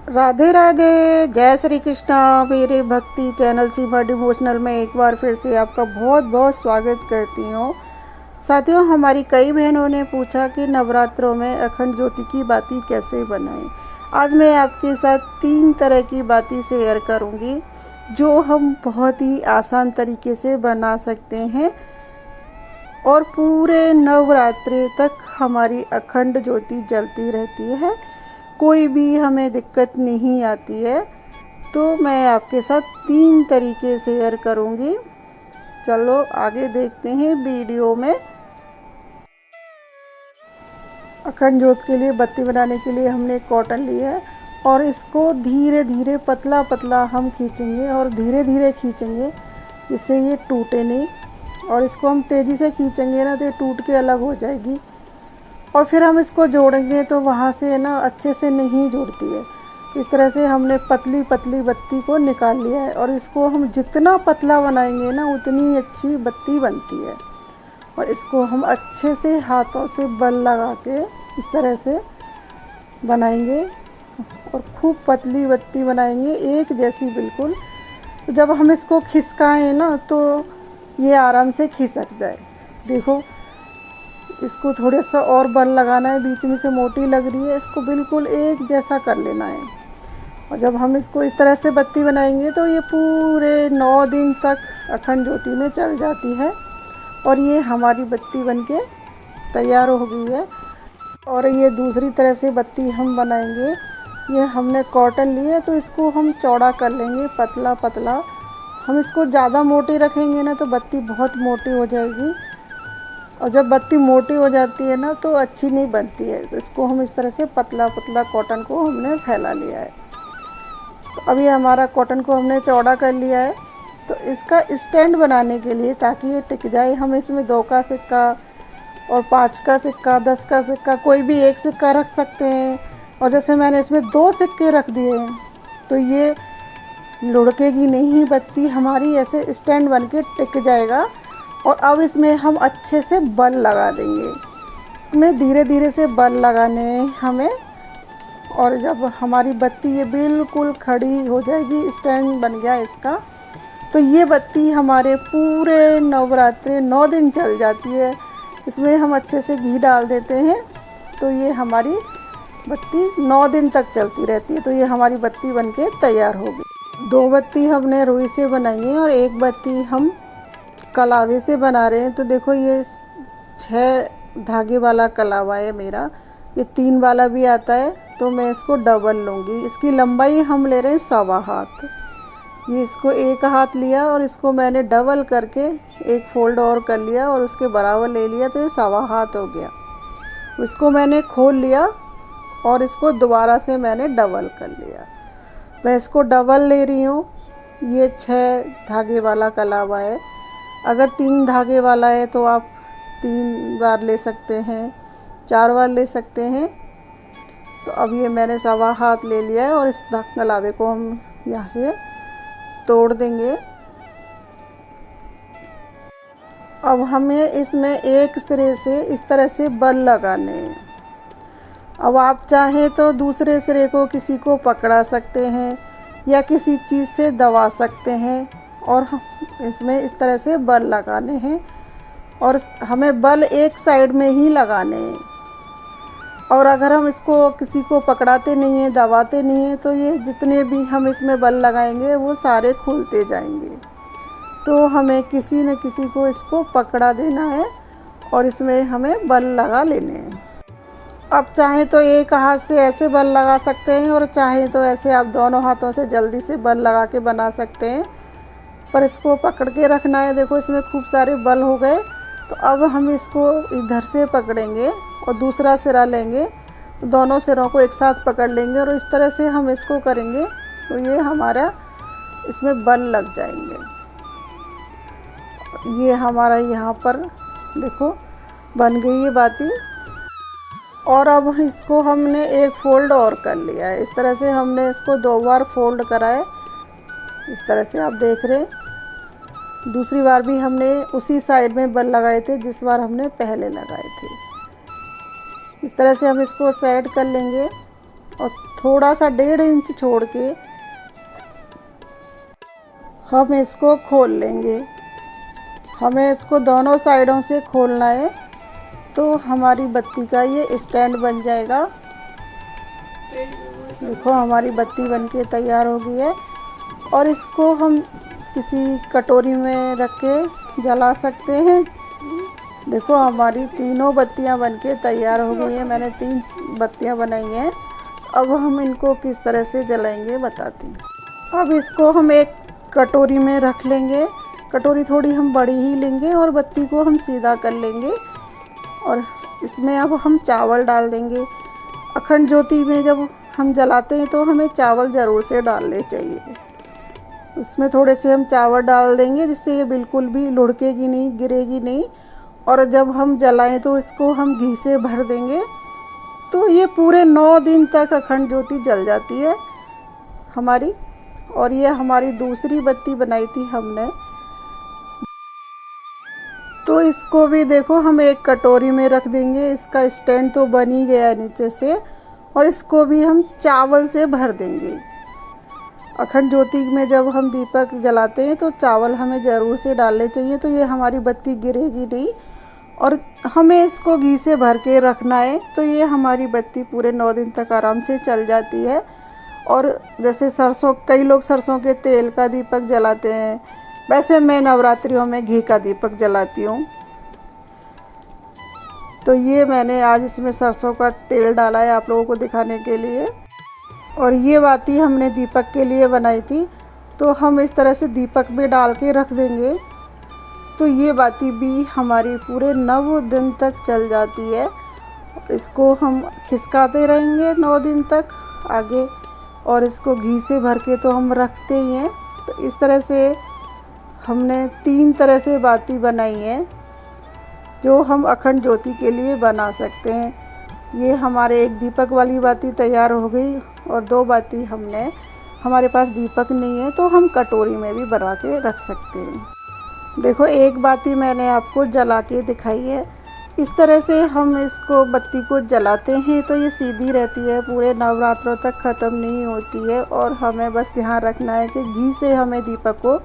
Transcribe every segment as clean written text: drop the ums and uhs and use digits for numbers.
राधे राधे, जय श्री कृष्णा। मेरे भक्ति चैनल सीमा डिवोशनल में एक बार फिर से आपका बहुत बहुत स्वागत करती हूँ। साथियों, हमारी कई बहनों ने पूछा कि नवरात्रों में अखंड ज्योति की बाती कैसे बनाएं। आज मैं आपके साथ 3 तरह की बाती शेयर करूँगी जो हम बहुत ही आसान तरीके से बना सकते हैं और पूरे नवरात्रि तक हमारी अखंड ज्योति जलती रहती है, कोई भी हमें दिक्कत नहीं आती है। तो मैं आपके साथ 3 तरीके शेयर करूँगी। चलो आगे देखते हैं वीडियो में। अखंड ज्योत के लिए बत्ती बनाने के लिए हमने कॉटन लिया है और इसको धीरे धीरे पतला पतला हम खींचेंगे और धीरे धीरे खींचेंगे जिससे ये टूटे नहीं। और इसको हम तेज़ी से खींचेंगे ना तो ये टूट के अलग हो जाएगी और फिर हम इसको जोड़ेंगे तो वहाँ से ना अच्छे से नहीं जुड़ती है। इस तरह से हमने पतली पतली बत्ती को निकाल लिया है और इसको हम जितना पतला बनाएंगे ना उतनी अच्छी बत्ती बनती है। और इसको हम अच्छे से हाथों से बल लगा के इस तरह से बनाएंगे और खूब पतली बत्ती बनाएंगे, एक जैसी बिल्कुल। तो जब हम इसको खिसकाएं ना तो ये आराम से खिसक जाए। देखो, इसको थोड़ा सा और बल लगाना है, बीच में से मोटी लग रही है, इसको बिल्कुल एक जैसा कर लेना है। और जब हम इसको इस तरह से बत्ती बनाएंगे तो ये पूरे 9 दिन तक अखंड ज्योति में चल जाती है और ये हमारी बत्ती बनके तैयार हो गई है। और ये दूसरी तरह से बत्ती हम बनाएंगे। ये हमने कॉटन लिए तो इसको हम चौड़ा कर लेंगे, पतला पतला। हम इसको ज़्यादा मोटी रखेंगे ना तो बत्ती बहुत मोटी हो जाएगी और जब बत्ती मोटी हो जाती है ना तो अच्छी नहीं बनती है। इसको हम इस तरह से पतला पतला कॉटन को हमने फैला लिया है। तो अभी हमारा कॉटन को हमने चौड़ा कर लिया है। तो इसका स्टैंड बनाने के लिए, ताकि ये टिक जाए, हम इसमें 2 का सिक्का और 5 का सिक्का, 10 का सिक्का, कोई भी एक सिक्का रख सकते हैं। और जैसे मैंने इसमें 2 सिक्के रख दिए हैं तो ये लुढ़केगी नहीं बत्ती हमारी, ऐसे स्टैंड बन के टिक जाएगा। और अब इसमें हम अच्छे से बल लगा देंगे। इसमें धीरे धीरे से बल लगाने हमें। और जब हमारी बत्ती ये बिल्कुल खड़ी हो जाएगी, स्टैंड बन गया इसका, तो ये बत्ती हमारे पूरे नवरात्रि 9 दिन चल जाती है। इसमें हम अच्छे से घी डाल देते हैं तो ये हमारी बत्ती 9 दिन तक चलती रहती है। तो ये हमारी बत्ती बनके तैयार होगी। 2 बत्ती हमने रुई से बनाई है और 1 बत्ती हम कलावे से बना रहे हैं। तो देखो, ये 6 धागे वाला कलावा है मेरा। ये 3 वाला भी आता है तो मैं इसको डबल लूँगी। इसकी लंबाई हम ले रहे हैं 1.25 हाथ। ये इसको 1 हाथ लिया और इसको मैंने डबल करके 1 फोल्ड और कर लिया और उसके बराबर ले लिया तो ये 1.25 हाथ हो गया। इसको मैंने खोल लिया और इसको दोबारा से मैंने डबल कर लिया। मैं इसको डबल ले रही हूँ। ये 6 धागे वाला कलावा है। अगर 3 धागे वाला है तो आप 3 बार ले सकते हैं, 4 बार ले सकते हैं। तो अब ये मैंने 1.25 हाथ ले लिया है और इस कलावे को हम यहाँ से तोड़ देंगे। अब हमें इसमें एक सिरे से इस तरह से बल लगाने हैं। अब आप चाहें तो दूसरे सिरे को किसी को पकड़ा सकते हैं या किसी चीज़ से दबा सकते हैं और इसमें इस तरह से बल लगाने हैं। और हमें बल एक साइड में ही लगाने हैं। और अगर हम इसको किसी को पकड़ाते नहीं हैं, दबाते नहीं हैं, तो ये जितने भी हम इसमें बल लगाएंगे वो सारे खुलते जाएंगे। तो हमें किसी न किसी को इसको पकड़ा देना है और इसमें हमें बल लगा लेने हैं। अब चाहे तो 1 हाथ से ऐसे बल लगा सकते हैं और चाहे तो ऐसे आप दोनों हाथों से जल्दी से बल लगा के बना सकते हैं। पर इसको पकड़ के रखना है। देखो, इसमें खूब सारे बल हो गए। तो अब हम इसको इधर से पकड़ेंगे और दूसरा सिरा लेंगे, तो दोनों सिरों को एक साथ पकड़ लेंगे और इस तरह से हम इसको करेंगे तो ये हमारा इसमें बल लग जाएंगे। ये हमारा यहाँ पर देखो बन गई ये बाती। और अब इसको हमने 1 फोल्ड और कर लिया है। इस तरह से हमने इसको 2 बार फोल्ड करा है। इस तरह से आप देख रहे हैं। दूसरी बार भी हमने उसी साइड में बल लगाए थे जिस बार हमने पहले लगाए थे। इस तरह से हम इसको सेट कर लेंगे और थोड़ा सा 1.5 इंच छोड़ के हम इसको खोल लेंगे। हमें इसको दोनों साइडों से खोलना है, तो हमारी बत्ती का ये स्टैंड बन जाएगा। देखो हमारी बत्ती बनके तैयार हो गई है, और इसको हम किसी कटोरी में रख के जला सकते हैं। देखो हमारी तीनों बत्तियां बनके तैयार हो गई हैं। मैंने 3 बत्तियां बनाई हैं। अब हम इनको किस तरह से जलाएंगे बताती हूँ। अब इसको हम एक कटोरी में रख लेंगे। कटोरी थोड़ी हम बड़ी ही लेंगे और बत्ती को हम सीधा कर लेंगे, और इसमें अब हम चावल डाल देंगे। अखंड ज्योति में जब हम जलाते हैं तो हमें चावल ज़रूर से डालने चाहिए। उसमें थोड़े से हम चावल डाल देंगे, जिससे ये बिल्कुल भी लुढ़केगी नहीं, गिरेगी नहीं। और जब हम जलाएं तो इसको हम घी से भर देंगे, तो ये पूरे 9 दिन तक अखंड ज्योति जल जाती है हमारी। और ये हमारी दूसरी बत्ती बनाई थी हमने, तो इसको भी देखो हम एक कटोरी में रख देंगे। इसका स्टैंड तो बन ही गया नीचे से, और इसको भी हम चावल से भर देंगे। अखंड ज्योति में जब हम दीपक जलाते हैं तो चावल हमें ज़रूर से डालने चाहिए, तो ये हमारी बत्ती गिरेगी नहीं। और हमें इसको घी से भर के रखना है, तो ये हमारी बत्ती पूरे 9 दिन तक आराम से चल जाती है। और जैसे सरसों, कई लोग सरसों के तेल का दीपक जलाते हैं, वैसे मैं नवरात्रियों में घी का दीपक जलाती हूँ। तो ये मैंने आज इसमें सरसों का तेल डाला है आप लोगों को दिखाने के लिए। और ये बाती हमने दीपक के लिए बनाई थी, तो हम इस तरह से दीपक में डाल के रख देंगे, तो ये बाती भी हमारी पूरे 9 दिन तक चल जाती है। इसको हम खिसकाते रहेंगे 9 दिन तक आगे, और इसको घी से भर के तो हम रखते ही हैं। तो इस तरह से हमने 3 तरह से बाती बनाई है, जो हम अखंड ज्योति के लिए बना सकते हैं। ये हमारे एक दीपक वाली बाती तैयार हो गई, और 2 बाती हमारे पास दीपक नहीं है, तो हम कटोरी में भी बना के रख सकते हैं। देखो एक बाती मैंने आपको जला के दिखाई है। इस तरह से हम इसको बत्ती को जलाते हैं तो ये सीधी रहती है, पूरे नवरात्रों तक ख़त्म नहीं होती है। और हमें बस ध्यान रखना है कि घी से हमें दीपक को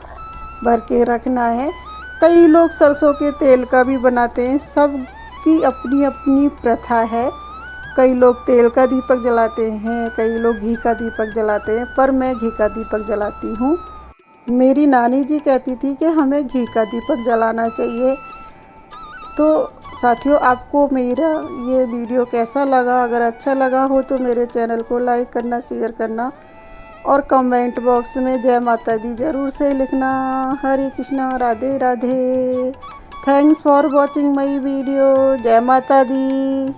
भर के रखना है। कई लोग सरसों के तेल का भी बनाते हैं, सबकी अपनी अपनी प्रथा है। कई लोग तेल का दीपक जलाते हैं, कई लोग घी का दीपक जलाते हैं, पर मैं घी का दीपक जलाती हूँ। मेरी नानी जी कहती थी कि हमें घी का दीपक जलाना चाहिए। तो साथियों, आपको मेरा ये वीडियो कैसा लगा? अगर अच्छा लगा हो तो मेरे चैनल को लाइक करना, शेयर करना, और कमेंट बॉक्स में जय माता दी ज़रूर से लिखना। Hare Krishna, Radhe Radhe. Thanks for watching my video. जय माता दी।